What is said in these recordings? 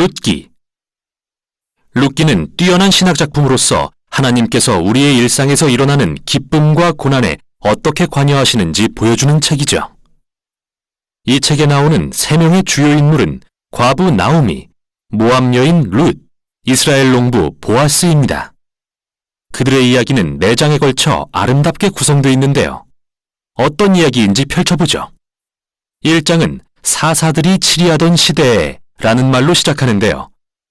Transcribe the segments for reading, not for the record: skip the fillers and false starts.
룻기. 룻기는 뛰어난 신학작품으로서 하나님께서 우리의 일상에서 일어나는 기쁨과 고난에 어떻게 관여하시는지 보여주는 책이죠. 이 책에 나오는 3명의 주요 인물은 과부 나오미, 모압 여인 룻, 이스라엘 농부 보아스입니다. 그들의 이야기는 4장에 걸쳐 아름답게 구성되어 있는데요. 어떤 이야기인지 펼쳐보죠. 1장은 사사들이 치리하던 시대에 라는 말로 시작하는데요.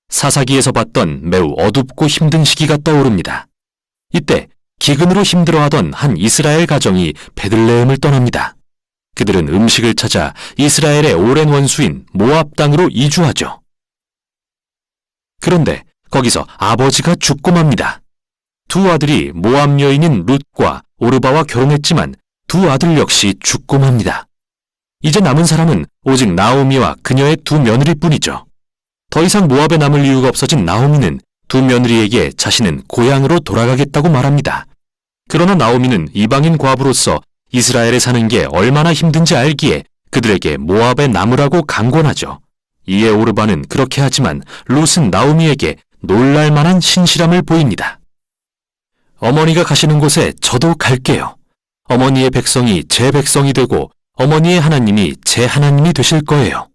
사사기에서 봤던 매우 어둡고 힘든 시기가 떠오릅니다. 이때 기근으로 힘들어하던 한 이스라엘 가정이 베들레헴을 떠납니다. 그들은 음식을 찾아 이스라엘의 오랜 원수인 모압 땅으로 이주하죠. 그런데 거기서 아버지가 죽고 맙니다. 두 아들이 모압 여인인 룻과 오르바와 결혼했지만 두 아들 역시 죽고 맙니다. 이제 남은 사람은 오직 나오미와 그녀의 두 며느리뿐이죠. 더 이상 모압에 남을 이유가 없어진 나오미는 두 며느리에게 자신은 고향으로 돌아가겠다고 말합니다. 그러나 나오미는 이방인 과부로서 이스라엘에 사는 게 얼마나 힘든지 알기에 그들에게 모압에 남으라고 강권하죠. 이에 오르바는 그렇게 하지만 룻은 나오미에게 놀랄 만한 신실함을 보입니다. 어머니가 가시는 곳에 저도 갈게요. 어머니의 백성이 제 백성이 되고 어머니의 하나님이 제 하나님이 되실 거예요.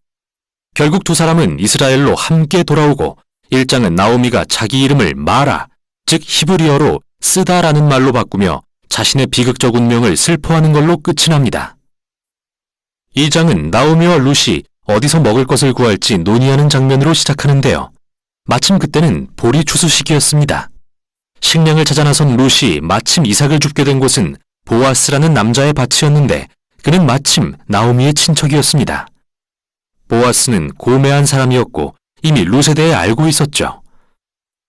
결국 두 사람은 이스라엘로 함께 돌아오고 1장은 나오미가 자기 이름을 마라, 즉 히브리어로 쓰다라는 말로 바꾸며 자신의 비극적 운명을 슬퍼하는 걸로 끝이 납니다. 2장은 나오미와 룻이 어디서 먹을 것을 구할지 논의하는 장면으로 시작하는데요. 마침 그때는 보리 추수 시기였습니다. 식량을 찾아 나선 룻이 마침 이삭을 줍게 된 곳은 보아스라는 남자의 밭이었는데 그는 마침 나오미의 친척이었습니다. 보아스는 고매한 사람이었고 이미 룻에 대해 알고 있었죠.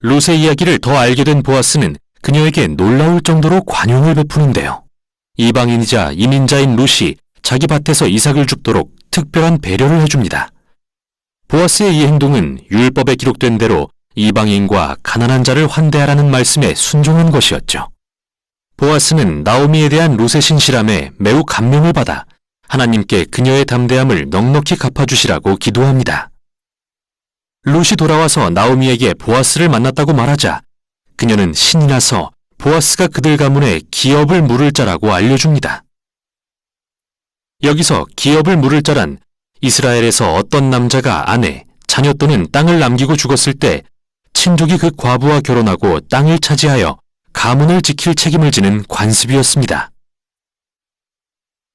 룻의 이야기를 더 알게 된 보아스는 그녀에게 놀라울 정도로 관용을 베푸는데요. 이방인이자 이민자인 룻이 자기 밭에서 이삭을 줍도록 특별한 배려를 해줍니다. 보아스의 이 행동은 율법에 기록된 대로 이방인과 가난한 자를 환대하라는 말씀에 순종한 것이었죠. 보아스는 나오미에 대한 룻의 신실함에 매우 감명을 받아 하나님께 그녀의 담대함을 넉넉히 갚아주시라고 기도합니다. 룻이 돌아와서 나오미에게 보아스를 만났다고 말하자 그녀는 신이 나서 보아스가 그들 가문에 기업을 물을 자라고 알려줍니다. 여기서 기업을 물을 자란 이스라엘에서 어떤 남자가 아내, 자녀 또는 땅을 남기고 죽었을 때 친족이 그 과부와 결혼하고 땅을 차지하여 가문을 지킬 책임을 지는 관습이었습니다.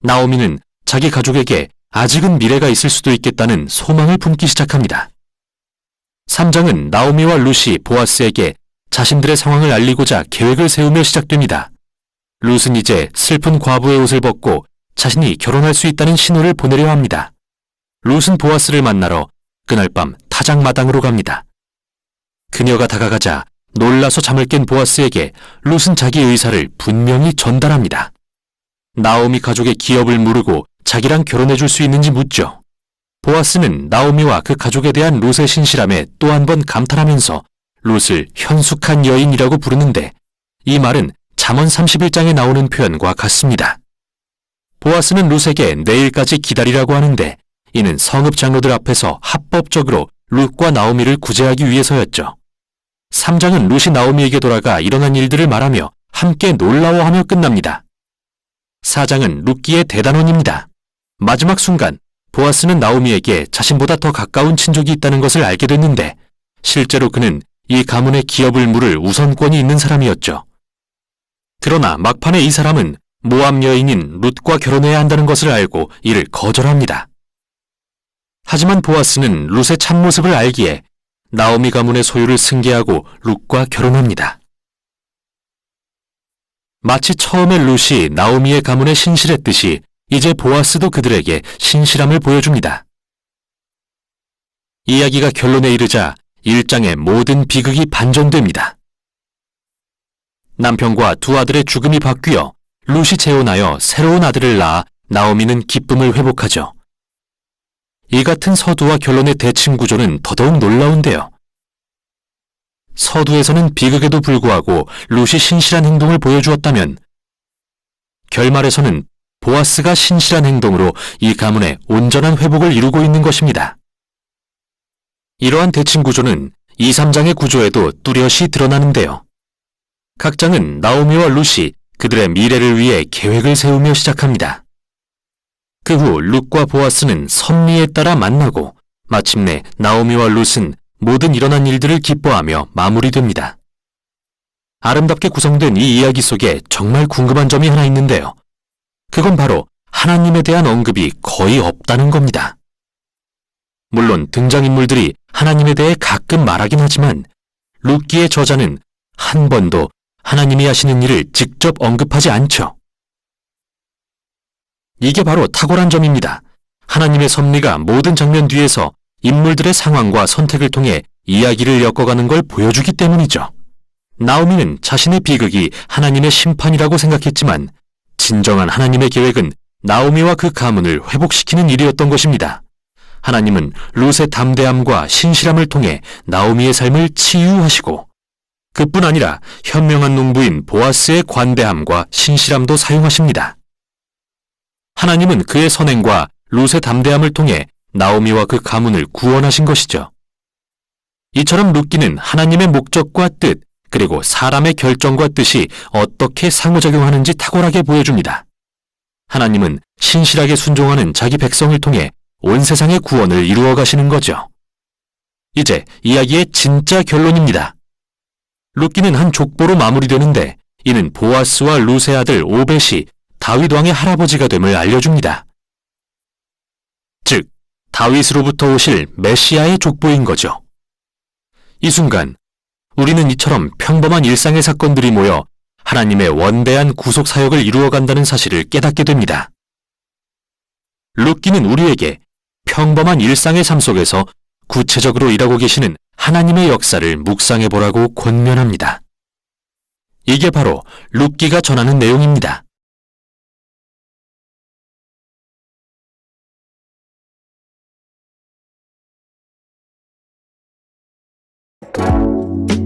나오미는 자기 가족에게 아직은 미래가 있을 수도 있겠다는 소망을 품기 시작합니다. 3장은 나오미와 룻이 보아스에게 자신들의 상황을 알리고자 계획을 세우며 시작됩니다. 룻은 이제 슬픈 과부의 옷을 벗고 자신이 결혼할 수 있다는 신호를 보내려 합니다. 룻은 보아스를 만나러 그날 밤 타작마당으로 갑니다. 그녀가 다가가자 놀라서 잠을 깬 보아스에게 룻은 자기 의사를 분명히 전달합니다. 나오미 가족의 기업을 물으고 자기랑 결혼해 줄 수 있는지 묻죠. 보아스는 나오미와 그 가족에 대한 룻의 신실함에 또 한 번 감탄하면서 룻을 현숙한 여인이라고 부르는데 이 말은 잠언 31장에 나오는 표현과 같습니다. 보아스는 룻에게 내일까지 기다리라고 하는데 이는 성읍 장로들 앞에서 합법적으로 룻과 나오미를 구제하기 위해서였죠. 3장은 룻이 나오미에게 돌아가 일어난 일들을 말하며 함께 놀라워하며 끝납니다. 4장은 룻기의 대단원입니다. 마지막 순간 보아스는 나오미에게 자신보다 더 가까운 친족이 있다는 것을 알게 됐는데 실제로 그는 이 가문의 기업을 물을 우선권이 있는 사람이었죠. 그러나 막판에 이 사람은 모압 여인인 룻과 결혼해야 한다는 것을 알고 이를 거절합니다. 하지만 보아스는 룻의 참모습을 알기에 나오미 가문의 소유를 승계하고 룻과 결혼합니다. 마치 처음에 룻이 나오미의 가문에 신실했듯이 이제 보아스도 그들에게 신실함을 보여줍니다. 이야기가 결론에 이르자 1장의 모든 비극이 반전됩니다. 남편과 두 아들의 죽음이 바뀌어 룻이 재혼하여 새로운 아들을 낳아 나오미는 기쁨을 회복하죠. 이 같은 서두와 결론의 대칭 구조는 더더욱 놀라운데요. 서두에서는 비극에도 불구하고 룻이 신실한 행동을 보여주었다면 결말에서는 보아스가 신실한 행동으로 이 가문의 온전한 회복을 이루고 있는 것입니다. 이러한 대칭 구조는 2, 3장의 구조에도 뚜렷이 드러나는데요. 각 장은 나오미와 룻이 그들의 미래를 위해 계획을 세우며 시작합니다. 그 후 룻과 보아스는 섭리에 따라 만나고 마침내 나오미와 룻은 모든 일어난 일들을 기뻐하며 마무리됩니다. 아름답게 구성된 이 이야기 속에 정말 궁금한 점이 하나 있는데요. 그건 바로 하나님에 대한 언급이 거의 없다는 겁니다. 물론 등장인물들이 하나님에 대해 가끔 말하긴 하지만 룻기의 저자는 한 번도 하나님이 하시는 일을 직접 언급하지 않죠. 이게 바로 탁월한 점입니다. 하나님의 섭리가 모든 장면 뒤에서 인물들의 상황과 선택을 통해 이야기를 엮어가는 걸 보여주기 때문이죠. 나오미는 자신의 비극이 하나님의 심판이라고 생각했지만 진정한 하나님의 계획은 나오미와 그 가문을 회복시키는 일이었던 것입니다. 하나님은 룻의 담대함과 신실함을 통해 나오미의 삶을 치유하시고 그뿐 아니라 현명한 농부인 보아스의 관대함과 신실함도 사용하십니다. 하나님은 그의 선행과 룻의 담대함을 통해 나오미와 그 가문을 구원하신 것이죠. 이처럼 룻기는 하나님의 목적과 뜻, 그리고 사람의 결정과 뜻이 어떻게 상호작용하는지 탁월하게 보여줍니다. 하나님은 신실하게 순종하는 자기 백성을 통해 온 세상의 구원을 이루어 가시는 거죠. 이제 이야기의 진짜 결론입니다. 룻기는 한 족보로 마무리되는데 이는 보아스와 룻의 아들 오벳이 다윗 왕의 할아버지가 됨을 알려줍니다. 즉, 다윗으로부터 오실 메시아의 족보인 거죠. 이 순간 우리는 이처럼 평범한 일상의 사건들이 모여 하나님의 원대한 구속 사역을 이루어간다는 사실을 깨닫게 됩니다. 룻기는 우리에게 평범한 일상의 삶 속에서 구체적으로 일하고 계시는 하나님의 역사를 묵상해 보라고 권면합니다. 이게 바로 룻기가 전하는 내용입니다.